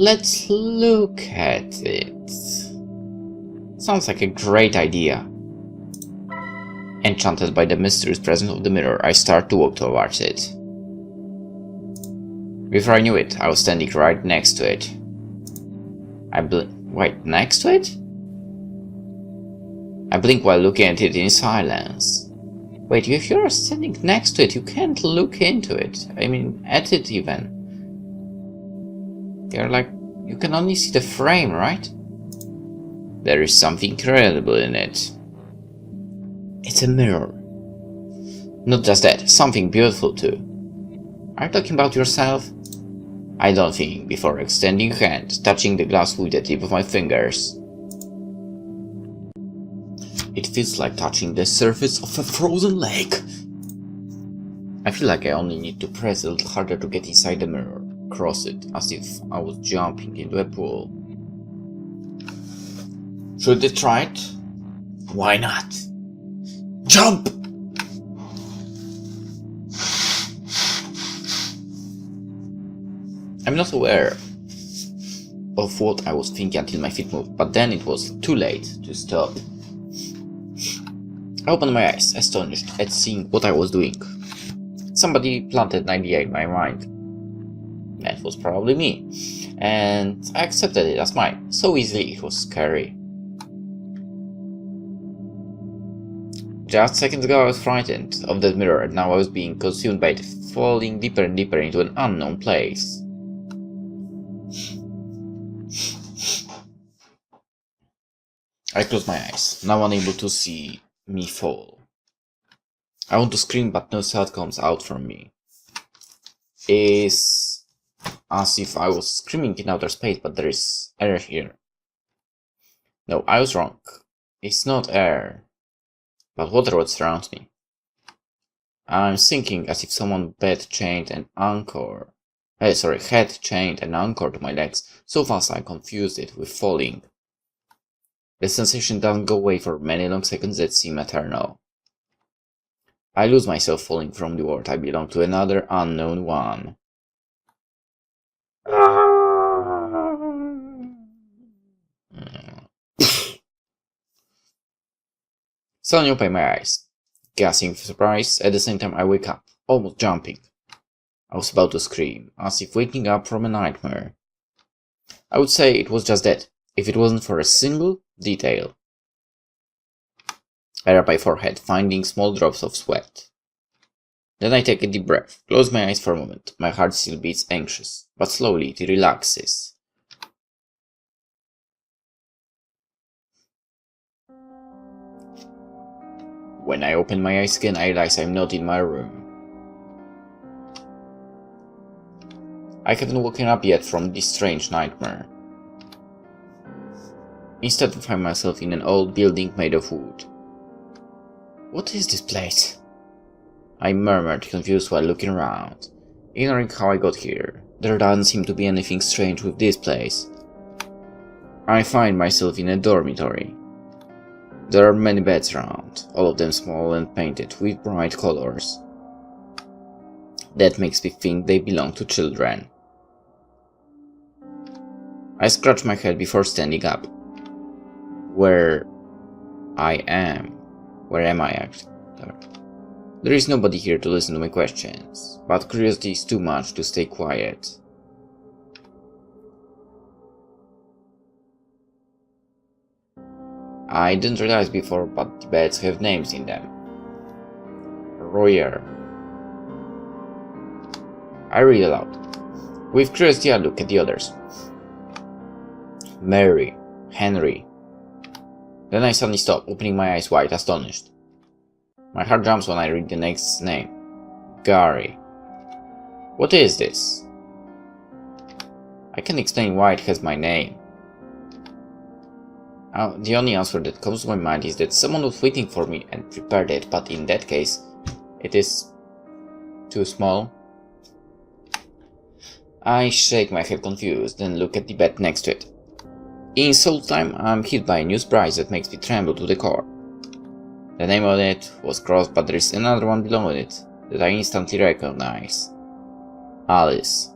let's look at it. Sounds like a great idea. Enchanted by the mysterious presence of the mirror, I start to walk towards it. Before I knew it, I was standing right next to it. Wait, next to it? I blink while looking at it in silence. Wait, if you're standing next to it, you can't look into it. I mean, at it even. You can only see the frame, right? There is something incredible in it. It's a mirror. Not just that, something beautiful too. Are you talking about yourself? I don't think, before extending a hand, touching the glass with the tip of my fingers. It feels like touching the surface of a frozen lake. I feel like I only need to press a little harder to get inside the mirror, cross it, as if I was jumping into a pool. Should I try it? Why not? Jump! I'm not aware of what I was thinking until my feet moved, but then it was too late to stop. I opened my eyes, astonished at seeing what I was doing. Somebody planted an idea in my mind. That was probably me, and I accepted it as mine, so easily it was scary. Just seconds ago I was frightened of that mirror, and now I was being consumed by it, falling deeper and deeper into an unknown place. I closed my eyes, now unable to see me fall. I want to scream, but no sound comes out from me. It's as if I was screaming in outer space, but there is air here. No, I was wrong. It's not air, but water what surrounds me. I'm sinking as if someone had chained an anchor to my legs so fast I confused it with falling. The sensation doesn't go away for many long seconds that seem eternal. I lose myself falling from the world I belong to another unknown one. Suddenly open my eyes, gasping with surprise. At the same time I wake up, almost jumping. I was about to scream, as if waking up from a nightmare. I would say it was just that, if it wasn't for a single detail. I rub my forehead, finding small drops of sweat. Then I take a deep breath, close my eyes for a moment. My heart still beats anxious, but slowly it relaxes. When I open my eyes again, I realize I'm not in my room. I haven't woken up yet from this strange nightmare. Instead, I find myself in an old building made of wood. What is this place? I murmured, confused while looking around, ignoring how I got here. There doesn't seem to be anything strange with this place. I find myself in a dormitory. There are many beds around, all of them small and painted with bright colors. That makes me think they belong to children. I scratch my head before standing up. Where am I actually? There is nobody here to listen to my questions, but curiosity is too much to stay quiet. I didn't realize before, but the beds have names in them. Royer. I read aloud. With curiosity I look at the others. Mary, Henry. Then I suddenly stop, opening my eyes wide, astonished. My heart jumps when I read the next name. Gary. What is this? I can't explain why it has my name. The only answer that comes to my mind is that someone was waiting for me and prepared it, but in that case, it is too small. I shake my head confused, then look at the bed next to it. In Soul Time, I'm hit by a new surprise that makes me tremble to the core. The name on it was crossed, but there is another one below it that I instantly recognize. Alice.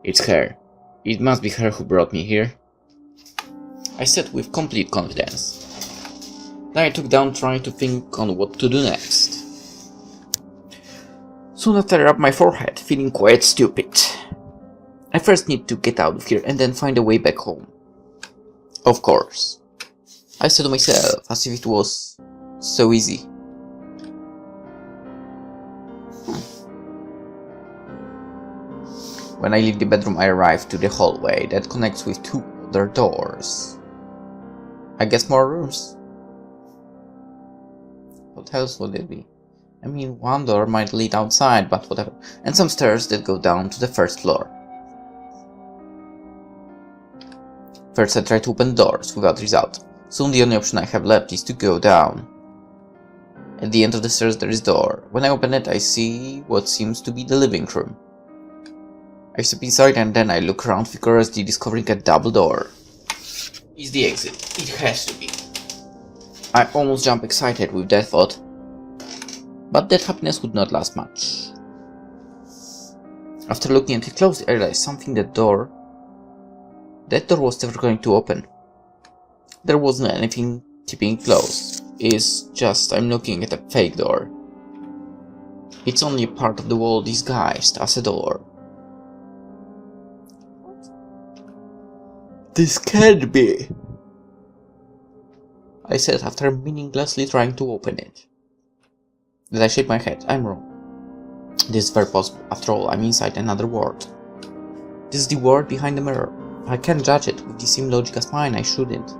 It's her. It must be her who brought me here, I said with complete confidence. Then I took down trying to think on what to do next. Soon after I rubbed my forehead, feeling quite stupid. I first need to get out of here and then find a way back home. Of course. I said to myself, as if it was so easy. When I leave the bedroom, I arrive to the hallway that connects with two other doors. I guess more rooms. What else would it be? I mean, one door might lead outside, but whatever. And some stairs that go down to the first floor. First I try to open doors, without result. Soon the only option I have left is to go down. At the end of the stairs there is a door. When I open it, I see what seems to be the living room. I step inside and then I look around vigorously, discovering a double door. Is the exit. It has to be. I almost jump excited with that thought. But that happiness would not last much. After looking at it closely, I realized something. That door was never going to open. There wasn't anything keeping it closed. It's just I'm looking at a fake door. It's only a part of the wall disguised as a door. This can't be, I said after meaninglessly trying to open it. Then I shake my head. I'm wrong. This is very possible. After all, I'm inside another world. This is the world behind the mirror. I can't judge it with the same logic as mine. I shouldn't.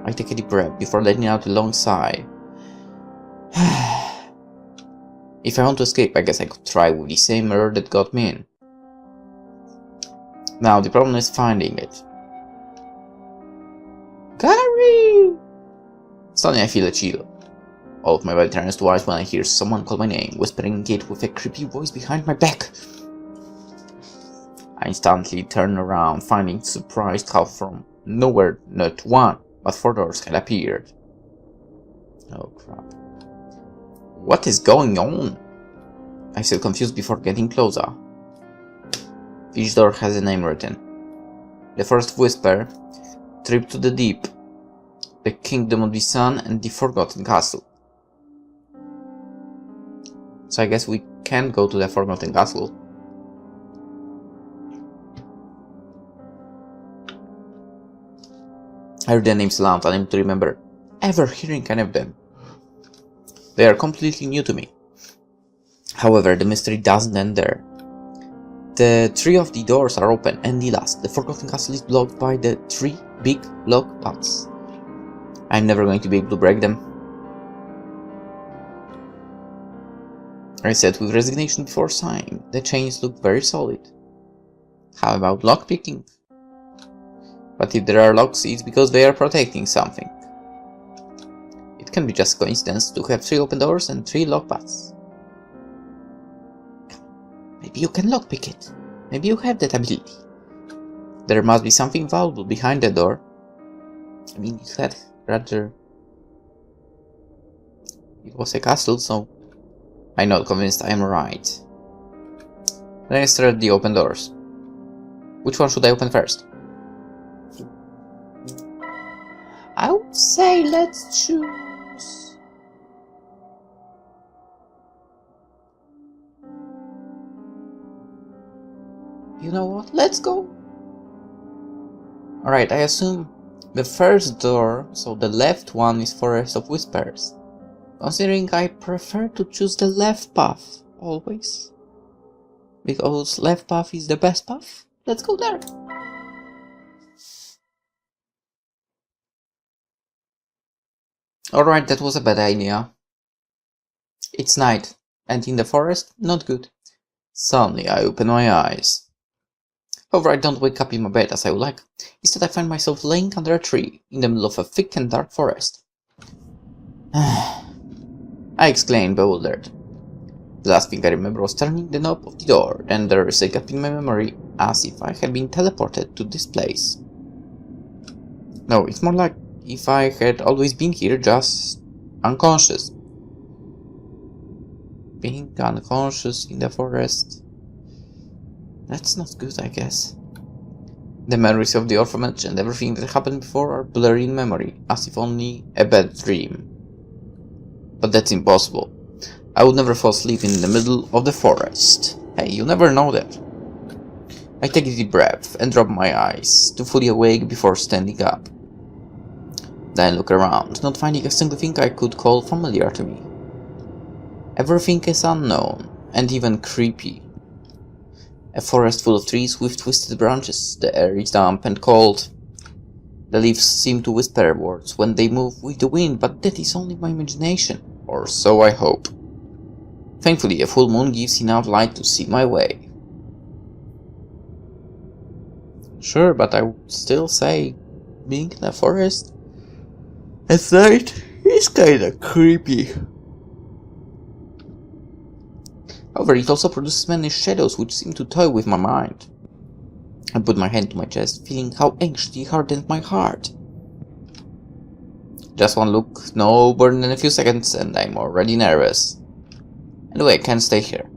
I take a deep breath before letting out a long sigh. If I want to escape, I guess I could try with the same mirror that got me in. Now the problem is finding it. Gary! Suddenly I feel a chill. All of my body turns to ice when I hear someone call my name, whispering it with a creepy voice behind my back. I instantly turn around, finding surprised how from nowhere not one, but 4 doors had appeared. Oh crap. What is going on? I said, confused before getting closer. Each door has a name written. The first whisper, Trip to the Deep, the Kingdom of the Sun, and the Forgotten Castle. So I guess we can go to the Forgotten Castle. I read the names aloud, unable to remember ever hearing any of them. They are completely new to me. However, the mystery doesn't end there. The 3 of the doors are open, and the last, the Forgotten Castle, is blocked by the 3 big lock pots. I'm never going to be able to break them. I said with resignation before sighing. The chains look very solid. How about lockpicking? But if there are locks, it's because they are protecting something. It can be just coincidence to have 3 open doors and 3 lock paths. Maybe you can lockpick it. Maybe you have that ability. There must be something valuable behind the door. I mean, it had rather... It was a castle, so... I'm not convinced I am right. Then I stare at the open doors. Which one should I open first? I would say let's choose... You know what? Let's go! Alright, I assume the first door, so the left one, is Forest of Whispers. Considering I prefer to choose the left path, always. Because left path is the best path, let's go there! Alright, that was a bad idea. It's night, and in the forest, not good. Suddenly I open my eyes. However, I don't wake up in my bed as I would like. Instead, I find myself laying under a tree, in the middle of a thick and dark forest. I exclaimed, bewildered. The last thing I remember was turning the knob of the door, then there is a gap in my memory, as if I had been teleported to this place. No, it's more like if I had always been here, just unconscious. Being unconscious in the forest... That's not good, I guess. The memories of the orphanage and everything that happened before are blurry in memory, as if only a bad dream. But that's impossible. I would never fall asleep in the middle of the forest. Hey, you never know that. I take a deep breath and rub my eyes, to fully awake before standing up. Then I look around, not finding a single thing I could call familiar to me. Everything is unknown, and even creepy. A forest full of trees with twisted branches, the air is damp and cold. The leaves seem to whisper words when they move with the wind, but that is only my imagination, or so I hope. Thankfully, a full moon gives enough light to see my way. Sure, but I would still say, being in a forest at night is kinda creepy. However, it also produces many shadows which seem to toy with my mind. I put my hand to my chest, feeling how anxiety hardened my heart. Just one look, no more than a few seconds, and I'm already nervous. Anyway, I can't stay here.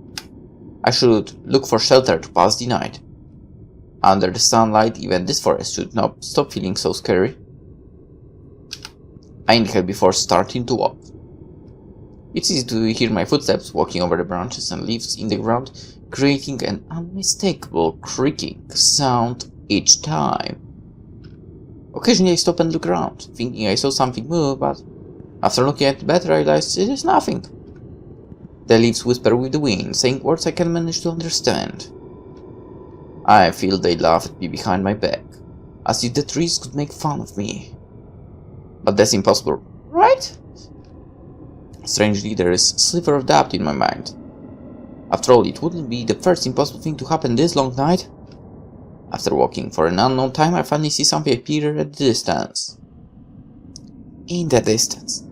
I should look for shelter to pass the night. Under the sunlight, even this forest should not stop feeling so scary. I inhale before starting to walk. It's easy to hear my footsteps walking over the branches and leaves in the ground, creating an unmistakable creaking sound each time. Occasionally I stop and look around, thinking I saw something move, but after looking at it better I realized it is nothing. The leaves whisper with the wind, saying words I can manage to understand. I feel they laugh at me behind my back, as if the trees could make fun of me. But that's impossible, right? Strangely, there is a sliver of doubt in my mind. After all, it wouldn't be the first impossible thing to happen this long night. After walking for an unknown time, I finally see something appear at the distance. In the distance.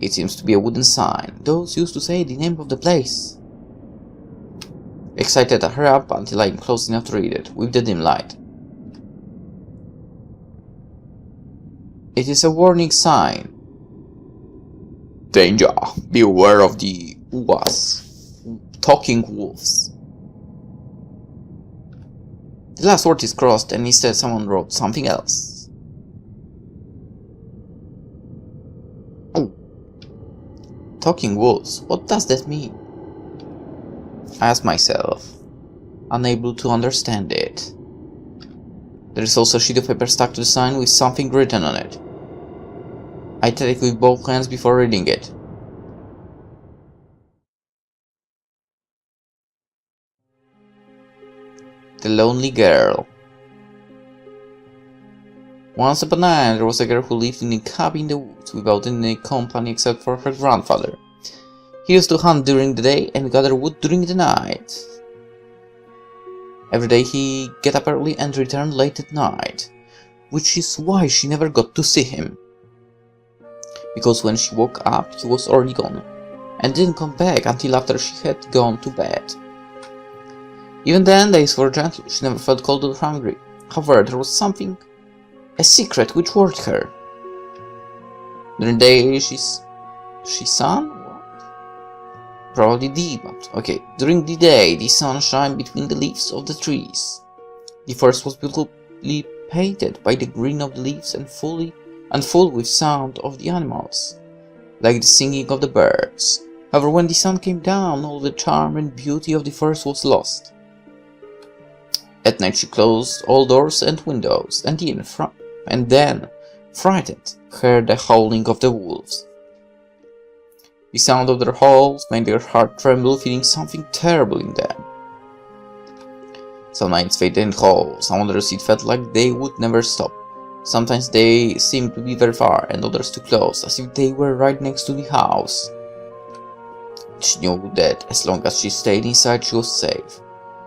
It seems to be a wooden sign. Those used to say the name of the place. Excited, I hurry up until I am close enough to read it, with the dim light. It is a warning sign. Danger! Beware of the talking wolves. The last word is crossed, and instead someone wrote something else. Oh. Talking wolves, what does that mean? I ask myself, unable to understand it. There is also a sheet of paper stuck to the sign with something written on it. I take it with both hands before reading it. The Lonely Girl. Once upon a time, there was a girl who lived in a cabin in the woods without any company except for her grandfather. He used to hunt during the day and gather wood during the night. Every day he get up early and return late at night, which is why she never got to see him. Because when she woke up, he was already gone, and didn't come back until after she had gone to bed. Even then, days were gentle, she never felt cold or hungry. However, there was something, a secret which worried her. During the day, she sun? What? Probably did, but okay. During the day, the sun shined between the leaves of the trees. The forest was beautifully painted by the green of the leaves and full with sound of the animals, like the singing of the birds. However, when the sun came down, all the charm and beauty of the forest was lost. At night she closed all doors and windows, and then, frightened, heard the howling of the wolves. The sound of their howls made her heart tremble, feeling something terrible in them. Some nights they didn't howl, some others it felt like they would never stop. Sometimes they seemed to be very far, and others too close, as if they were right next to the house. She knew that as long as she stayed inside, she was safe.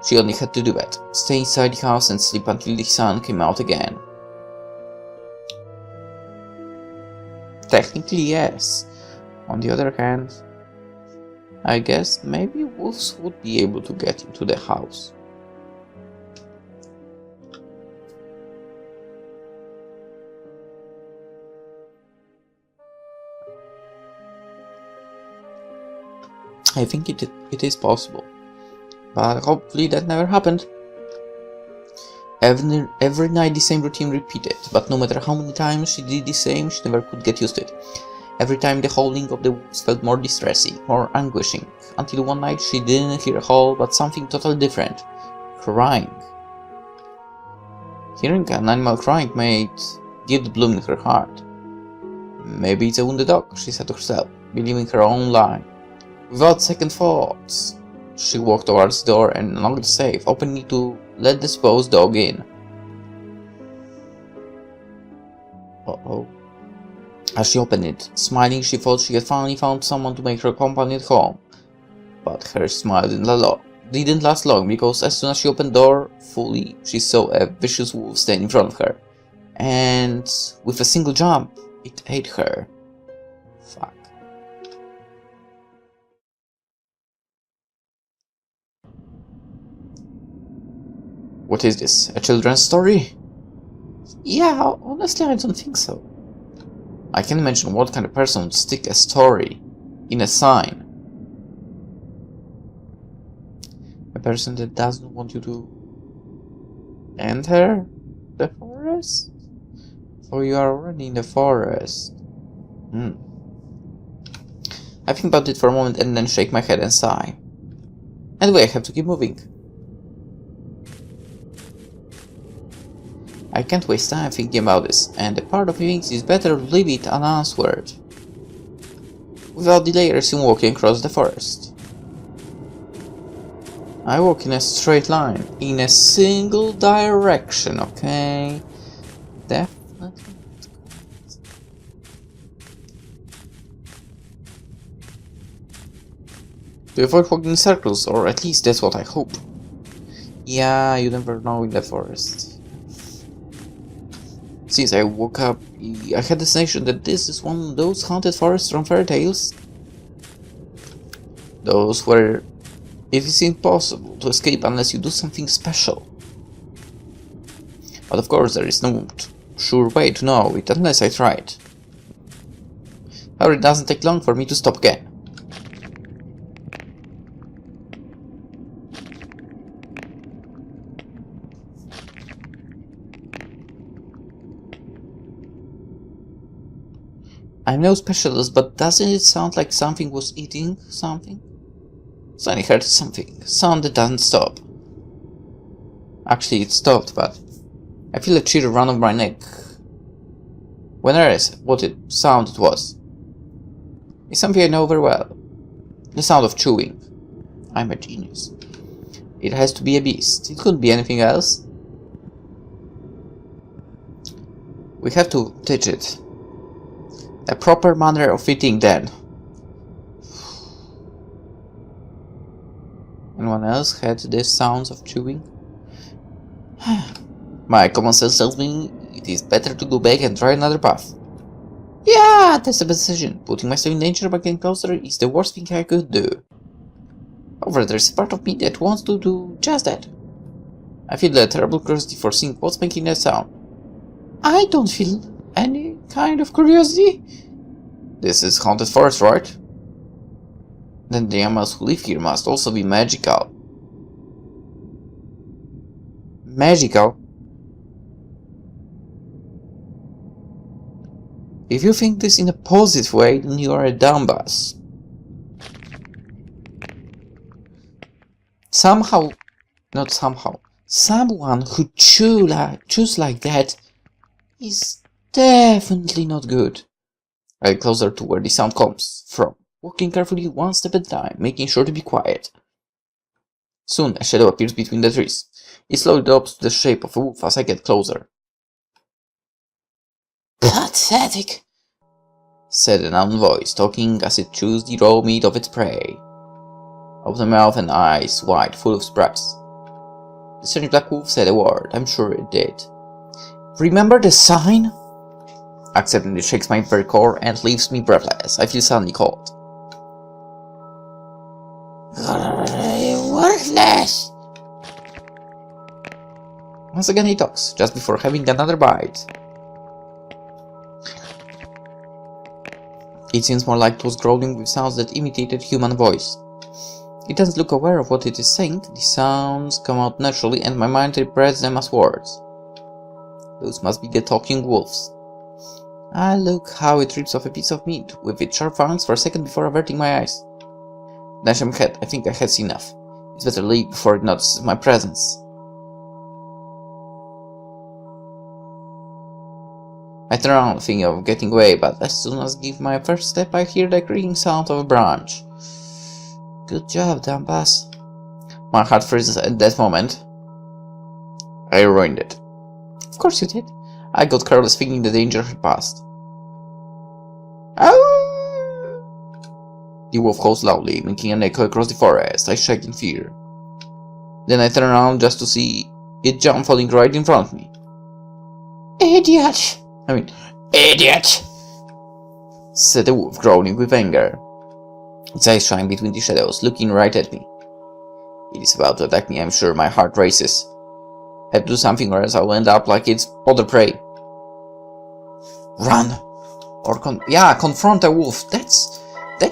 She only had to do that, stay inside the house and sleep until the sun came out again. Technically, yes. On the other hand, I guess maybe wolves would be able to get into the house. I think it is possible, but hopefully that never happened. Every night the same routine repeated, but no matter how many times she did the same, she never could get used to it. Every time the howling of the wolves felt more distressing, more anguishing, until one night she didn't hear a howl, but something totally different. Crying. Hearing an animal crying made give the bloom in her heart. Maybe it's a wounded dog, she said to herself, believing her own lie. Without second thoughts, she walked towards the door and unlocked the safe, opening it to let the supposed dog in. Uh-oh. As she opened it, smiling, she thought she had finally found someone to make her company at home. But her smile didn't last long, because as soon as she opened the door fully, she saw a vicious wolf stand in front of her. And with a single jump, it ate her. Fuck. What is this? A children's story? Yeah, honestly, I don't think so. I can imagine what kind of person would stick a story in a sign. A person that doesn't want you to enter the forest? Or you are already in the forest? I think about it for a moment and then shake my head and sigh. Anyway, I have to keep moving. I can't waste time thinking about this, and a part of me thinks it's better to leave it unanswered. Without delay, I resume walking across the forest. I walk in a straight line, in a single direction, okay? Definitely. To avoid walking in circles, or at least that's what I hope. Yeah, you never know in the forest. Since I woke up, I had the sensation that this is one of those haunted forests from fairy tales. Those where it is impossible to escape unless you do something special. But of course there is no sure way to know it unless I try it. However, it doesn't take long for me to stop again. I'm no specialist, but doesn't it sound like something was eating something? Suddenly heard something. Sound that doesn't stop. Actually, it stopped, but I feel a chill run over my neck. When I realized what sound it was. It's something I know very well. The sound of chewing. I'm a genius. It has to be a beast. It couldn't be anything else. We have to teach it a proper manner of eating then. Anyone else had these sounds of chewing? My common sense tells me it is better to go back and try another path. Yeah, that's a decision. Putting myself in danger by getting closer is the worst thing I could do. However, there's a part of me that wants to do just that. I feel a terrible curiosity for seeing what's making that sound. I don't feel any kind of curiosity. This is haunted forest, right? Then the animals who live here must also be magical. Magical? If you think this in a positive way, then you are a dumbass. Someone who chews like that is definitely not good. I get closer to where the sound comes from, walking carefully one step at a time, making sure to be quiet. Soon a shadow appears between the trees. It slowly develops to the shape of a wolf as I get closer. Pathetic, said an unknown voice, talking as it chews the raw meat of its prey. Open mouth and eyes wide, full of surprise. The strange black wolf said a word. I'm sure it did. Remember the sign? Accidentally shakes my very core and leaves me breathless. I feel suddenly cold. Worthless! Once again he talks, just before having another bite. It seems more like it was growling with sounds that imitated human voice. It doesn't look aware of what it is saying. The sounds come out naturally and my mind interprets them as words. Those must be the talking wolves. Ah, look how it rips off a piece of meat with its sharp fangs for a second before averting my eyes. Dash my head. I think I had enough. It's better leave before it notices my presence. I turn around thinking of getting away, but as soon as I give my first step I hear the creaking sound of a branch. Good job, damn boss. My heart freezes at that moment. I ruined it. Of course you did. I got careless thinking the danger had passed. Ow! The wolf calls loudly, making an echo across the forest. I shake in fear. Then I turn around just to see it jump, falling right in front of me. Idiot! Idiot! Said the wolf, groaning with anger. Its eyes shine between the shadows, looking right at me. It is about to attack me, I'm sure. My heart races. I have to do something or else I will end up like its other prey. Run! Or confront a wolf. That's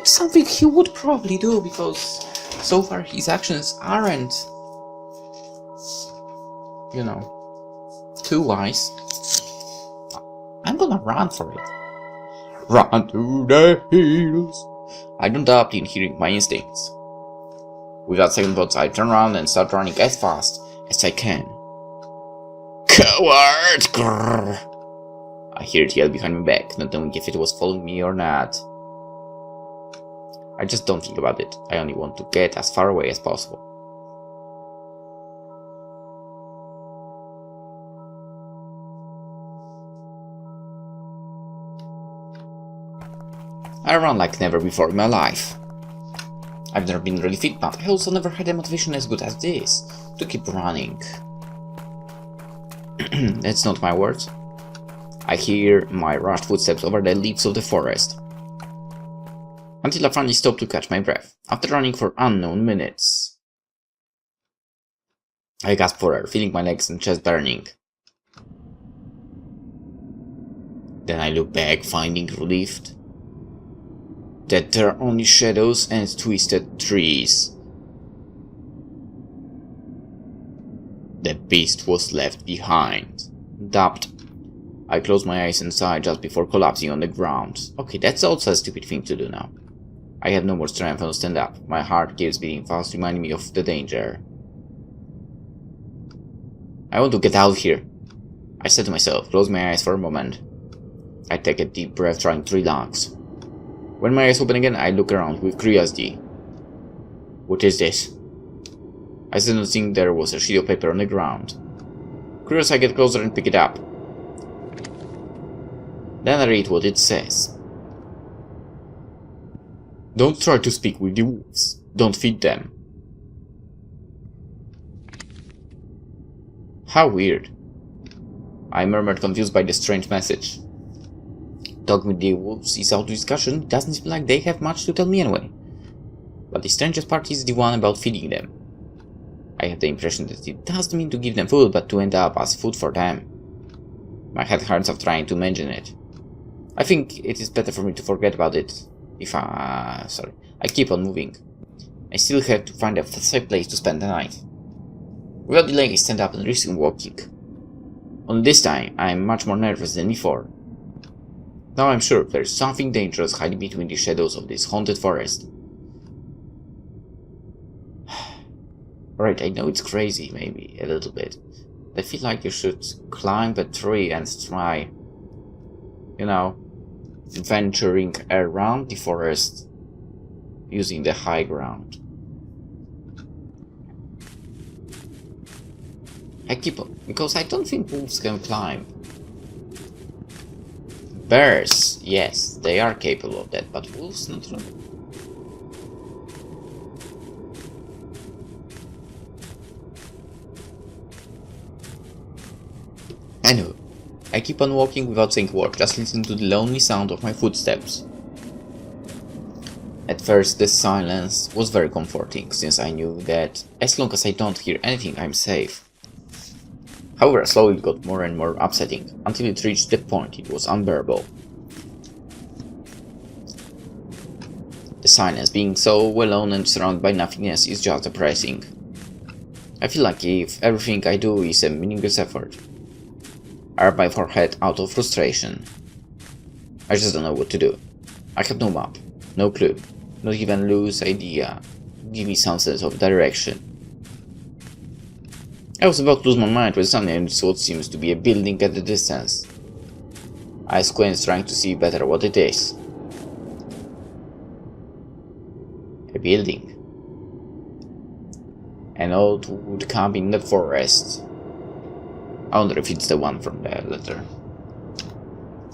something he would probably do, because so far his actions aren't, you know, too wise. I'm gonna run for it. Run to the hills. I don't doubt in hearing my instincts. Without second thoughts, I turn around and start running as fast as I can. Coward! Grrr. I hear it yell behind my back, not knowing if it was following me or not. I just don't think about it. I only want to get as far away as possible. I run like never before in my life. I've never been really fit, but I also never had a motivation as good as this to keep running. That's not my words. I hear my rushed footsteps over the leaves of the forest, until I finally stop to catch my breath, after running for unknown minutes. I gasp for air, feeling my legs and chest burning. Then I look back, finding relief that there are only shadows and twisted trees. The beast was left behind. Dubbed. I close my eyes and sigh just before collapsing on the ground. Okay, that's also a stupid thing to do now. I have no more strength to stand up. My heart keeps beating fast, reminding me of the danger. I want to get out of here, I said to myself, close my eyes for a moment. I take a deep breath, trying to relax. When my eyes open again, I look around with curiosity. What is this? I said, noticing there was a sheet of paper on the ground. Curious, I get closer and pick it up. Then I read what it says. Don't try to speak with the wolves. Don't feed them. How weird. I murmured, confused by the strange message. Talking with the wolves is out of discussion. It doesn't seem like they have much to tell me anyway. But the strangest part is the one about feeding them. I have the impression that it doesn't mean to give them food, but to end up as food for them. My head hurts of trying to mention it. I think it is better for me to forget about it. I keep on moving. I still have to find a safe place to spend the night. Without delaying, I stand up and resume walking. Only this time, I am much more nervous than before. Now I'm sure there is something dangerous hiding between the shadows of this haunted forest. Alright, I know it's crazy, maybe, a little bit. I feel like you should climb a tree and try, you know, venturing around the forest using the high ground. I keep on, because I don't think wolves can climb. Bears, yes, they are capable of that, but wolves not really. Anyway, I keep on walking without saying a word, just listening to the lonely sound of my footsteps. At first, the silence was very comforting, since I knew that as long as I don't hear anything, I'm safe. However, slowly it got more and more upsetting, until it reached the point it was unbearable. The silence, being so well known and surrounded by nothingness, is just depressing. I feel like if everything I do is a meaningless effort. I rub my forehead out of frustration. I just don't know what to do. I have no map, no clue, not even loose idea. Give me some sense of direction. I was about to lose my mind when suddenly I saw what seems to be a building at a distance. I squint, trying to see better what it is. A building. An old wood cabin in the forest. I wonder if it's the one from the letter.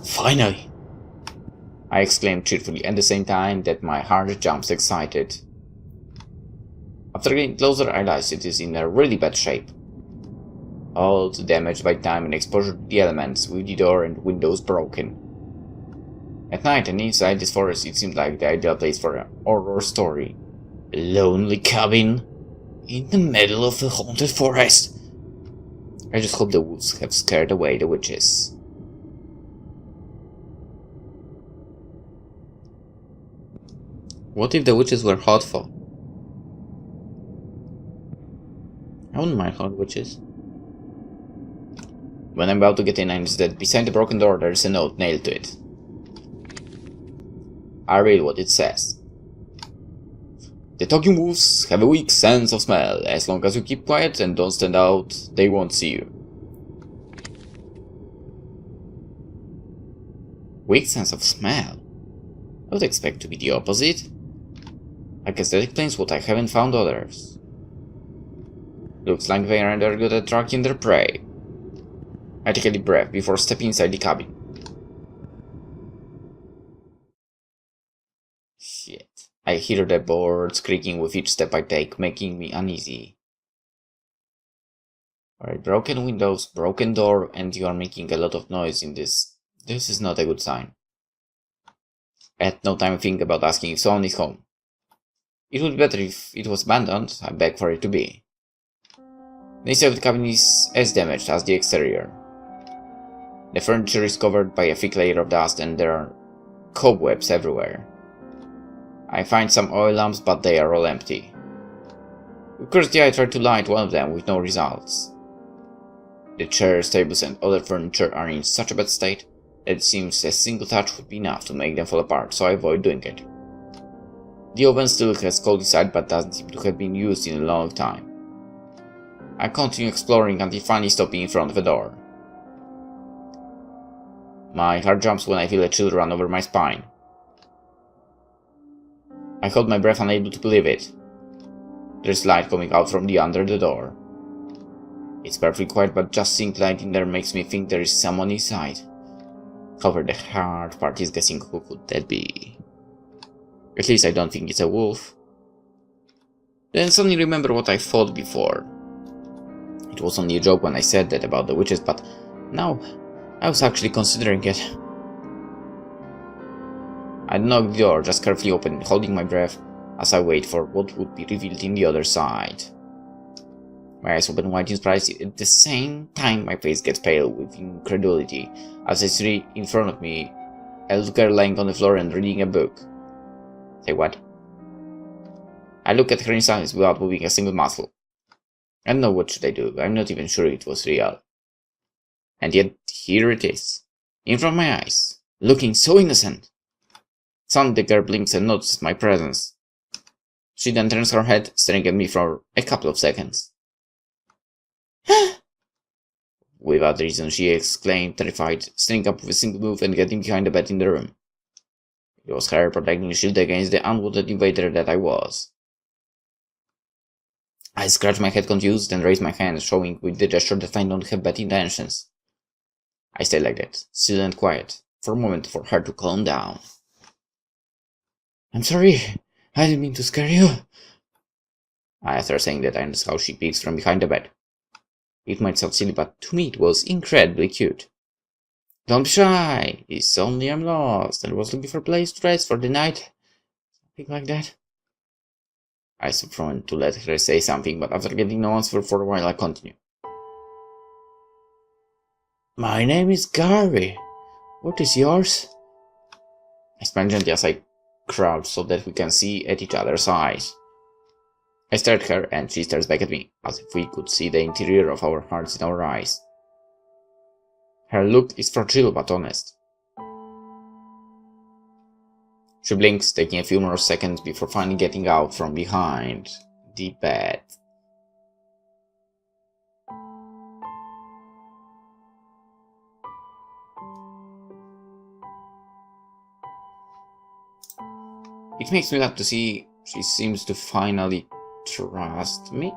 Finally! I exclaimed cheerfully at the same time that my heart jumps excited. After getting closer, I realized it is in a really bad shape. Old, damaged by time and exposure to the elements, with the door and windows broken. At night and inside this forest, it seemed like the ideal place for an horror story. A lonely cabin in the middle of a haunted forest. I just hope the wolves have scared away the witches. What if the witches were hurtful? I wouldn't mind hot witches. When I'm about to get in, I notice that beside the broken door there is a note nailed to it. I read what it says. The talking wolves have a weak sense of smell. As long as you keep quiet and don't stand out, they won't see you. Weak sense of smell? I would expect to be the opposite. I guess that explains what I haven't found others. Looks like they are good at tracking their prey. I take a deep breath before stepping inside the cabin. Shit. I hear the boards creaking with each step I take, making me uneasy. Alright, broken windows, broken door, and you are making a lot of noise in this. This is not a good sign. I had no time to think about asking if someone is home. It would be better if it was abandoned. I beg for it to be. The inside of the cabin is as damaged as the exterior. The furniture is covered by a thick layer of dust and there are cobwebs everywhere. I find some oil lamps, but they are all empty. With curiosity, I try to light one of them with no results. The chairs, tables and other furniture are in such a bad state that it seems a single touch would be enough to make them fall apart, so I avoid doing it. The oven still has cold inside, but doesn't seem to have been used in a long time. I continue exploring until finally stopping in front of the door. My heart jumps when I feel a chill run over my spine. I hold my breath, unable to believe it. There's light coming out from under the door. It's perfectly quiet, but just seeing light in there makes me think there is someone inside. However, the hard part is guessing who could that be. At least I don't think it's a wolf. Then suddenly remember what I thought before. It was only a joke when I said that about the witches, but now I was actually considering it. I knocked the door, just carefully open, holding my breath as I wait for what would be revealed in the other side. My eyes open wide in surprise. At the same time, my face gets pale with incredulity as I see in front of me a little girl lying on the floor and reading a book. Say what? I look at her in silence without moving a single muscle. I don't know what should I do. I'm not even sure it was real. And yet, here it is, in front of my eyes, looking so innocent. Suddenly the girl blinks and notices my presence. She then turns her head, staring at me for a couple of seconds. Without reason, she exclaimed, terrified, standing up with a single move and getting behind the bed in the room. It was her protecting the shield against the unwanted invader that I was. I scratch my head confused and raise my hand, showing with the gesture that I don't have bad intentions. I stay like that, still and quiet, for a moment for her to calm down. I'm sorry, I didn't mean to scare you. I asked her, saying that I understand how she peeks from behind the bed. It might sound silly, but to me it was incredibly cute. Don't be shy, it's only I'm lost and was looking for a place to rest for the night. Something like that. I stopped from to let her say something, but after getting no answer for a while I continue. My name is Gary. What is yours? I smiled gently as I crouched so that we can see at each other's eyes. I stare at her and she stares back at me, as if we could see the interior of our hearts in our eyes. Her look is fragile but honest. She blinks, taking a few more seconds before finally getting out from behind the bed. It makes me glad to see she seems to finally trust me.